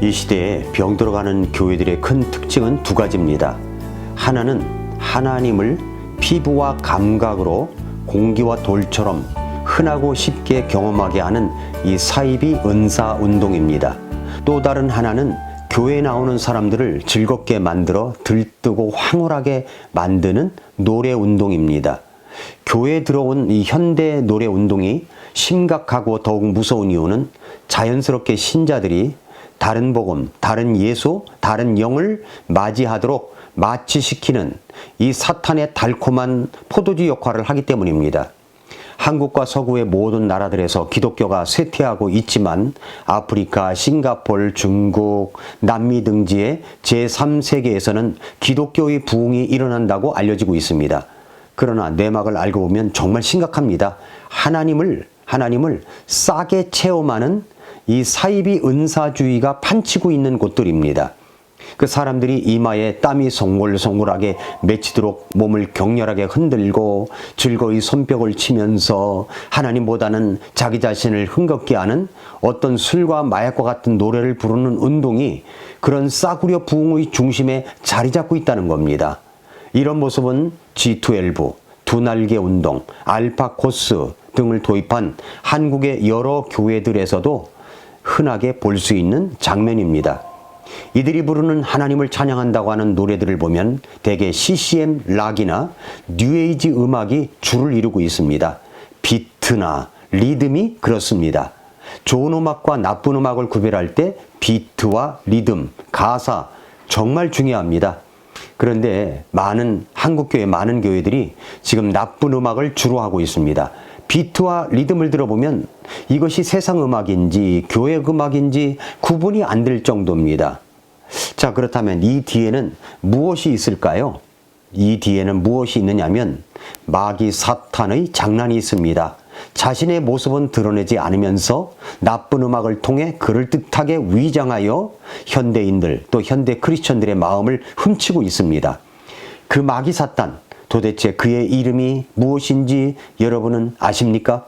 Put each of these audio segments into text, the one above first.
이 시대에 병들어가는 교회들의 큰 특징은 두 가지입니다. 하나는 하나님을 피부와 감각으로 공기와 돌처럼 흔하고 쉽게 경험하게 하는 이 사이비 은사 운동입니다. 또 다른 하나는 교회에 나오는 사람들을 즐겁게 만들어 들뜨고 황홀하게 만드는 노래 운동입니다. 교회에 들어온 이 현대 노래 운동이 심각하고 더욱 무서운 이유는 자연스럽게 신자들이 다른 복음, 다른 예수, 다른 영을 맞이하도록 마취시키는 이 사탄의 달콤한 포도주 역할을 하기 때문입니다. 한국과 서구의 모든 나라들에서 기독교가 쇠퇴하고 있지만 아프리카, 싱가포르, 중국, 남미 등지의 제3세계에서는 기독교의 부흥이 일어난다고 알려지고 있습니다. 그러나 내막을 알고 보면 정말 심각합니다. 하나님을 싸게 체험하는 이 사이비 은사주의가 판치고 있는 곳들입니다. 그 사람들이 이마에 땀이 송골송골하게 맺히도록 몸을 격렬하게 흔들고 즐거이 손뼉을 치면서 하나님보다는 자기 자신을 흥겁게 하는 어떤 술과 마약과 같은 노래를 부르는 운동이 그런 싸구려 부흥의 중심에 자리 잡고 있다는 겁니다. 이런 모습은 G12, 두 날개 운동, 알파 코스 등을 도입한 한국의 여러 교회들에서도 흔하게 볼 수 있는 장면입니다. 이들이 부르는 하나님을 찬양한다고 하는 노래들을 보면 대개 CCM 락이나 뉴에이지 음악이 주를 이루고 있습니다. 비트나 리듬이 그렇습니다. 좋은 음악과 나쁜 음악을 구별할 때 비트와 리듬, 가사 정말 중요합니다. 그런데 한국교회 많은 교회들이 지금 나쁜 음악을 주로 하고 있습니다. 비트와 리듬을 들어보면 이것이 세상 음악인지 교회 음악인지 구분이 안 될 정도입니다. 자, 그렇다면 이 뒤에는 무엇이 있을까요? 이 뒤에는 무엇이 있느냐면 마귀 사탄의 장난이 있습니다. 자신의 모습은 드러내지 않으면서 나쁜 음악을 통해 그럴듯하게 위장하여 현대인들 또 현대 크리스천들의 마음을 훔치고 있습니다. 그 마귀 사탄, 도대체 그의 이름이 무엇인지 여러분은 아십니까?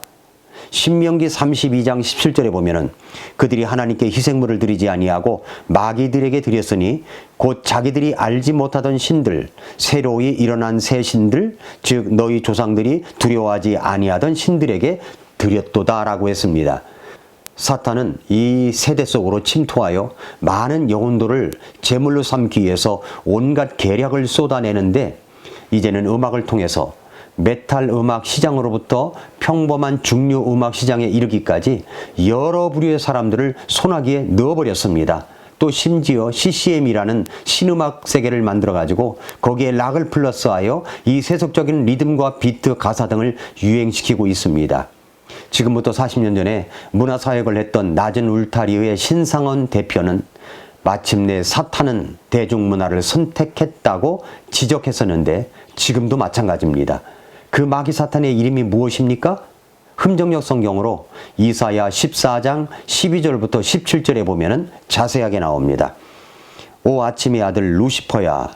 신명기 32장 17절에 보면은 그들이 하나님께 희생물을 드리지 아니하고 마귀들에게 드렸으니 곧 자기들이 알지 못하던 신들, 새로이 일어난 새 신들, 즉 너희 조상들이 두려워하지 아니하던 신들에게 드렸도다라고 했습니다. 사탄은 이 세대 속으로 침투하여 많은 영혼들을 제물로 삼기 위해서 온갖 계략을 쏟아내는데 이제는 음악을 통해서 메탈 음악 시장으로부터 평범한 중류 음악 시장에 이르기까지 여러 부류의 사람들을 소나기에 넣어버렸습니다. 또 심지어 CCM이라는 신음악 세계를 만들어가지고 거기에 락을 플러스하여 이 세속적인 리듬과 비트, 가사 등을 유행시키고 있습니다. 지금부터 40년 전에 문화사역을 했던 낮은 울타리의 신상원 대표는 마침내 사탄은 대중문화를 선택했다고 지적했었는데 지금도 마찬가지입니다. 그 마귀 사탄의 이름이 무엇입니까? 흠정역 성경으로 이사야 14장 12절부터 17절에 보면은 자세하게 나옵니다. 오 아침의 아들 루시퍼야,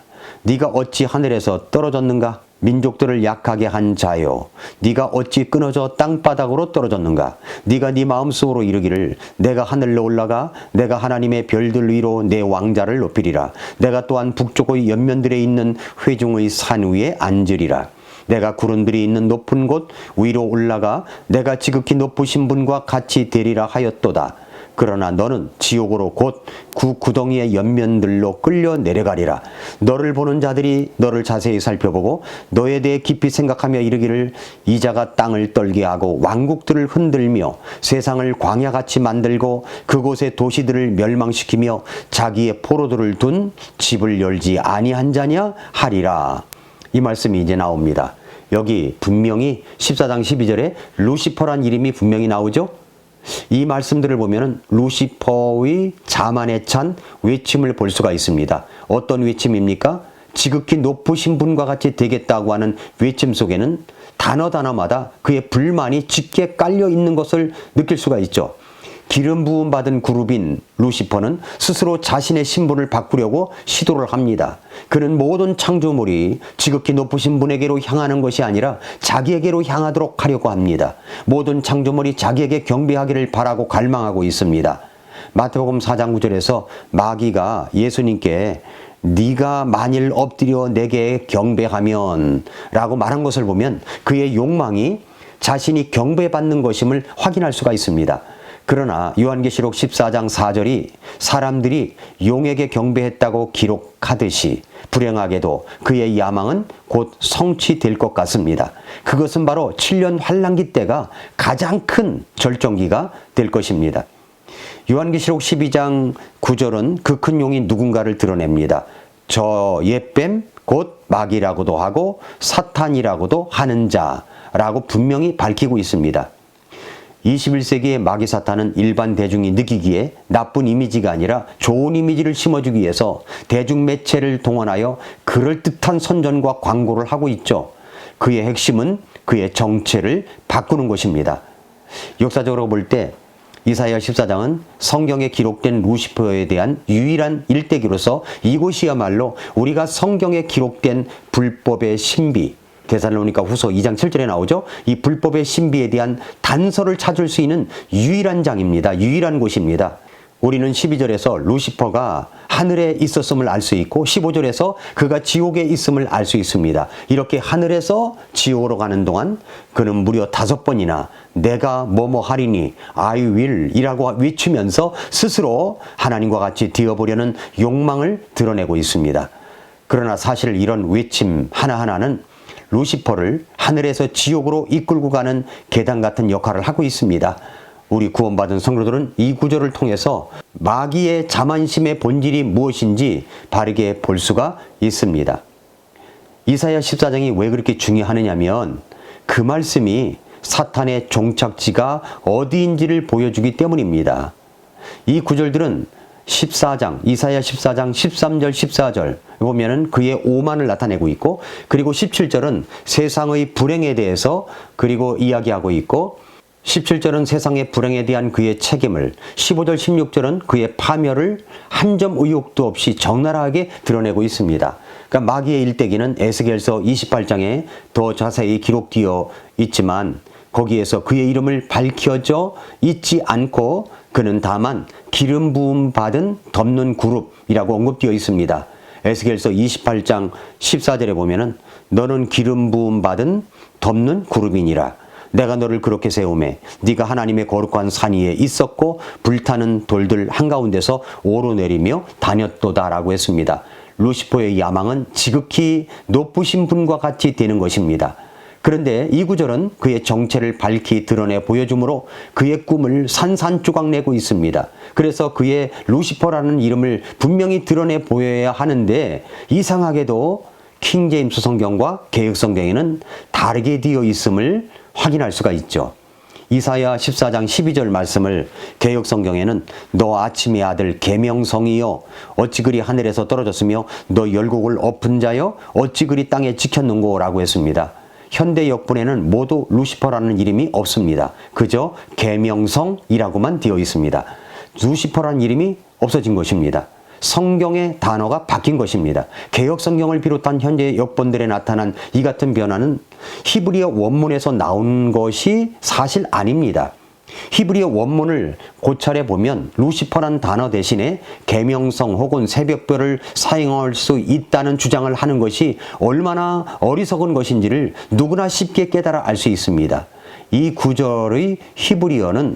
네가 어찌 하늘에서 떨어졌는가? 민족들을 약하게 한 자요, 네가 어찌 끊어져 땅바닥으로 떨어졌는가? 네가 네 마음속으로 이르기를 내가 하늘로 올라가 내가 하나님의 별들 위로 내 왕자를 높이리라. 내가 또한 북쪽의 연면들에 있는 회중의 산 위에 앉으리라. 내가 구름들이 있는 높은 곳 위로 올라가 내가 지극히 높으신 분과 같이 되리라 하였도다. 그러나 너는 지옥으로 곧 그 구덩이의 연면들로 끌려 내려가리라. 너를 보는 자들이 너를 자세히 살펴보고 너에 대해 깊이 생각하며 이르기를 이 자가 땅을 떨게 하고 왕국들을 흔들며 세상을 광야같이 만들고 그곳의 도시들을 멸망시키며 자기의 포로들을 둔 집을 열지 아니한 자냐 하리라. 이 말씀이 이제 나옵니다. 여기 분명히 14장 12절에 루시퍼란 이름이 분명히 나오죠. 이 말씀들을 보면 루시퍼의 자만에 찬 외침을 볼 수가 있습니다. 어떤 외침입니까? 지극히 높으신 분과 같이 되겠다고 하는 외침 속에는 단어마다 그의 불만이 짙게 깔려 있는 것을 느낄 수가 있죠. 기름 부음 받은 그룹인 루시퍼는 스스로 자신의 신분을 바꾸려고 시도를 합니다. 그는 모든 창조물이 지극히 높으신 분에게로 향하는 것이 아니라 자기에게로 향하도록 하려고 합니다. 모든 창조물이 자기에게 경배하기를 바라고 갈망하고 있습니다. 마태복음 4장 9절에서 마귀가 예수님께 네가 만일 엎드려 내게 경배하면 라고 말한 것을 보면 그의 욕망이 자신이 경배받는 것임을 확인할 수가 있습니다. 그러나 요한계시록 14장 4절이 사람들이 용에게 경배했다고 기록하듯이 불행하게도 그의 야망은 곧 성취될 것 같습니다. 그것은 바로 7년 환란기 때가 가장 큰 절정기가 될 것입니다. 요한계시록 12장 9절은 그 큰 용이 누군가를 드러냅니다. 저 옛뱀 곧 마귀라고도 하고 사탄이라고도 하는 자라고 분명히 밝히고 있습니다. 21세기의 마귀 사탄은 일반 대중이 느끼기에 나쁜 이미지가 아니라 좋은 이미지를 심어주기 위해서 대중매체를 동원하여 그럴듯한 선전과 광고를 하고 있죠. 그의 핵심은 그의 정체를 바꾸는 것입니다. 역사적으로 볼 때 이사야 14장은 성경에 기록된 루시퍼에 대한 유일한 일대기로서 이곳이야말로 우리가 성경에 기록된 불법의 신비, 데살로니가 후서 2장 7절에 나오죠. 이 불법의 신비에 대한 단서를 찾을 수 있는 유일한 장입니다. 유일한 곳입니다. 우리는 12절에서 루시퍼가 하늘에 있었음을 알 수 있고 15절에서 그가 지옥에 있음을 알 수 있습니다. 이렇게 하늘에서 지옥으로 가는 동안 그는 무려 5번이나 내가 뭐뭐 하리니 I will 이라고 외치면서 스스로 하나님과 같이 되어보려는 욕망을 드러내고 있습니다. 그러나 사실 이런 외침 하나하나는 루시퍼를 하늘에서 지옥으로 이끌고 가는 계단 같은 역할을 하고 있습니다. 우리 구원받은 성도들은 이 구절을 통해서 마귀의 자만심의 본질이 무엇인지 바르게 볼 수가 있습니다. 이사야 14장이 왜 그렇게 중요하느냐면 그 말씀이 사탄의 종착지가 어디인지를 보여주기 때문입니다. 이 구절들은 14장, 이사야 14장 13절 14절 보면은 그의 오만을 나타내고 있고, 그리고 17절은 세상의 불행에 대해서 그리고 이야기하고 있고, 17절은 세상의 불행에 대한 그의 책임을, 15절 16절은 그의 파멸을 한 점 의혹도 없이 적나라하게 드러내고 있습니다. 그러니까 마귀의 일대기는 에스겔서 28장에 더 자세히 기록되어 있지만 거기에서 그의 이름을 밝혀져 있지 않고 그는 다만 기름 부음 받은 덮는 그룹이라고 언급되어 있습니다. 에스겔서 28장 14절에 보면은 너는 기름 부음 받은 덮는 그룹이니라. 내가 너를 그렇게 세우매 네가 하나님의 거룩한 산 위에 있었고 불타는 돌들 한가운데서 오르내리며 다녔도다라고 했습니다. 루시퍼의 야망은 지극히 높으신 분과 같이 되는 것입니다. 그런데 이 구절은 그의 정체를 밝히 드러내 보여주므로 그의 꿈을 산산조각 내고 있습니다. 그래서 그의 루시퍼라는 이름을 분명히 드러내 보여야 하는데 이상하게도 킹제임스 성경과 개역성경에는 다르게 되어 있음을 확인할 수가 있죠. 이사야 14장 12절 말씀을 개역성경에는 너 아침의 아들 계명성이여 어찌 그리 하늘에서 떨어졌으며 너 열국을 엎은 자여 어찌 그리 땅에 지켰는고 라고 했습니다. 현대 역본에는 모두 루시퍼라는 이름이 없습니다. 그저 계명성이라고만 되어 있습니다. 루시퍼라는 이름이 없어진 것입니다. 성경의 단어가 바뀐 것입니다. 개역성경을 비롯한 현재 역본들에 나타난 이 같은 변화는 히브리어 원문에서 나온 것이 사실 아닙니다. 히브리어 원문을 고찰해 보면 루시퍼란 단어 대신에 계명성 혹은 새벽별을 사용할 수 있다는 주장을 하는 것이 얼마나 어리석은 것인지를 누구나 쉽게 깨달아 알 수 있습니다. 이 구절의 히브리어는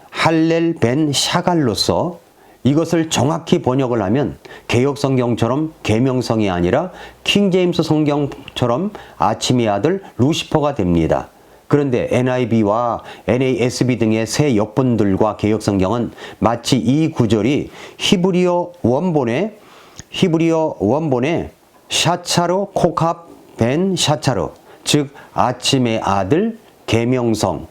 할렐 벤 샤갈로서 이것을 정확히 번역을 하면 개역성경처럼 계명성이 아니라 킹제임스 성경처럼 아침의 아들 루시퍼가 됩니다. 그런데 NIV와 NASB 등의 새 역본들과 개역성경은 마치 이 구절이 히브리어 원본의 샤차로 코캅 벤 샤차로, 즉 아침의 아들 계명성,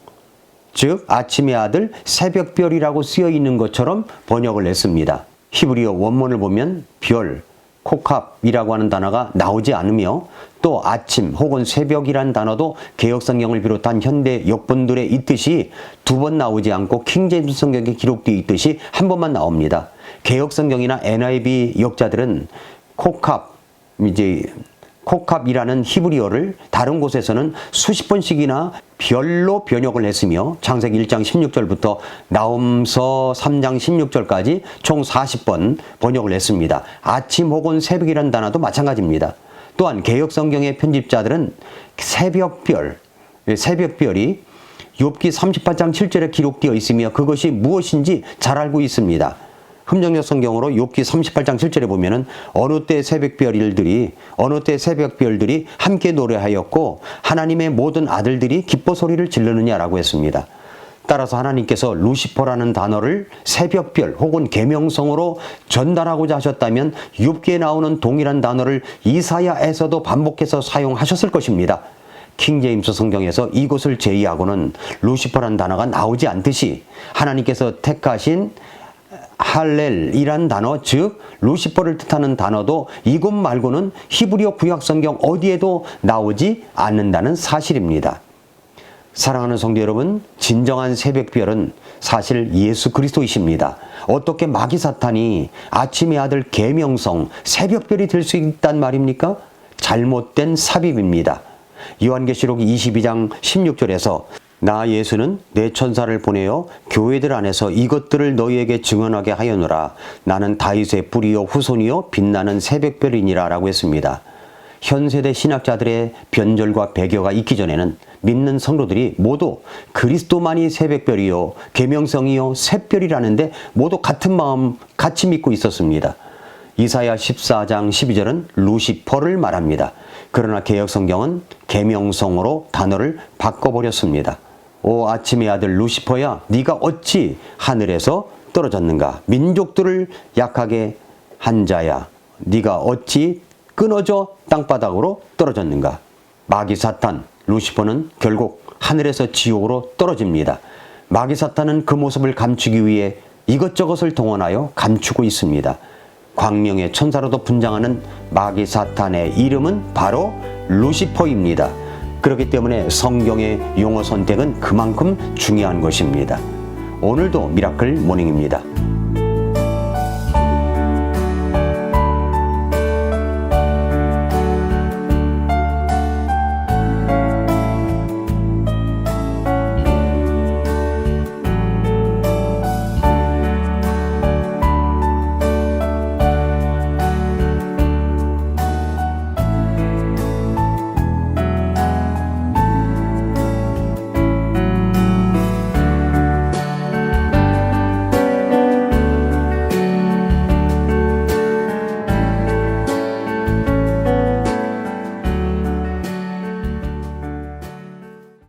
즉 아침의 아들 새벽별이라고 쓰여 있는 것처럼 번역을 했습니다. 히브리어 원문을 보면 별, 코캅이라고 하는 단어가 나오지 않으며 또 아침 혹은 새벽이란 단어도 개역성경을 비롯한 현대 역본들에 있듯이 2번 나오지 않고 킹제임스 성경에 기록되어 있듯이 한 번만 나옵니다. 개역성경이나 NIV 역자들은 코캅이라는 히브리어를 다른 곳에서는 수십 번씩이나 별로 번역을 했으며 창세기 1장 16절부터 나홈서 3장 16절까지 총 40번 번역을 했습니다. 아침 혹은 새벽이라는 단어도 마찬가지입니다. 또한 개역성경의 편집자들은 새벽별이 욥기 38장 7절에 기록되어 있으며 그것이 무엇인지 잘 알고 있습니다. 흠정역 성경으로 욥기 38장 7절에 보면은 어느 때 새벽별들이 함께 노래하였고 하나님의 모든 아들들이 기뻐 소리를 지르느냐라고 했습니다. 따라서 하나님께서 루시퍼라는 단어를 새벽별 혹은 계명성으로 전달하고자 하셨다면 욥기에 나오는 동일한 단어를 이사야에서도 반복해서 사용하셨을 것입니다. 킹제임스 성경에서 이것을 제의하고는 루시퍼라는 단어가 나오지 않듯이 하나님께서 택하신 할렐이란 단어, 즉 루시퍼를 뜻하는 단어도 이곳 말고는 히브리어 구약 성경 어디에도 나오지 않는다는 사실입니다. 사랑하는 성도 여러분, 진정한 새벽별은 사실 예수 그리스도이십니다. 어떻게 마귀 사탄이 아침의 아들 계명성 새벽별이 될 수 있단 말입니까? 잘못된 삽입입니다. 요한계시록 22장 16절에서 나 예수는 내 천사를 보내어 교회들 안에서 이것들을 너희에게 증언하게 하여노라. 나는 다윗의 뿌리요 후손이요 빛나는 새벽별이니라 라고 했습니다. 현세대 신학자들의 변절과 배교가 있기 전에는 믿는 성도들이 모두 그리스도만이 새벽별이요 계명성이요 샛별이라는데 모두 같은 마음 같이 믿고 있었습니다. 이사야 14장 12절은 루시퍼를 말합니다. 그러나 개역성경은 계명성으로 단어를 바꿔버렸습니다. 오 아침의 아들 루시퍼야, 네가 어찌 하늘에서 떨어졌는가? 민족들을 약하게 한 자야, 네가 어찌 끊어져 땅바닥으로 떨어졌는가? 마귀 사탄 루시퍼는 결국 하늘에서 지옥으로 떨어집니다. 마귀 사탄은 그 모습을 감추기 위해 이것저것을 동원하여 감추고 있습니다. 광명의 천사로도 분장하는 마귀 사탄의 이름은 바로 루시퍼입니다. 그렇기 때문에 성경의 용어 선택은 그만큼 중요한 것입니다. 오늘도 미라클 모닝입니다.